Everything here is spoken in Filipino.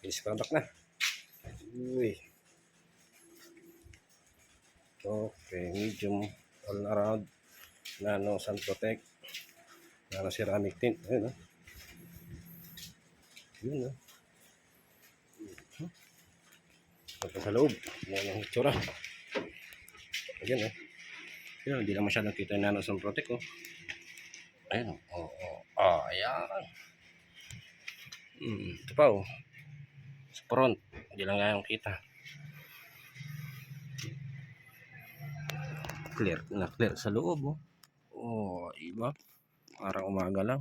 Finish product na. Uy. Okay, medium all around. Nano Sun Protect. Nano ceramic tint. Ayun, oh. Yun, oh. Ito sa loob. Yan ang itsura. Ayan, oh. Yun, hindi lang masyadong kita yung Nano Sun Protect, oh. Ayan, oh. Ayan. Ito pa, oh. Sa front. Hindi lang nga yung kita. Clear na clear sa loob, oh. Iba. Parang umaga lang.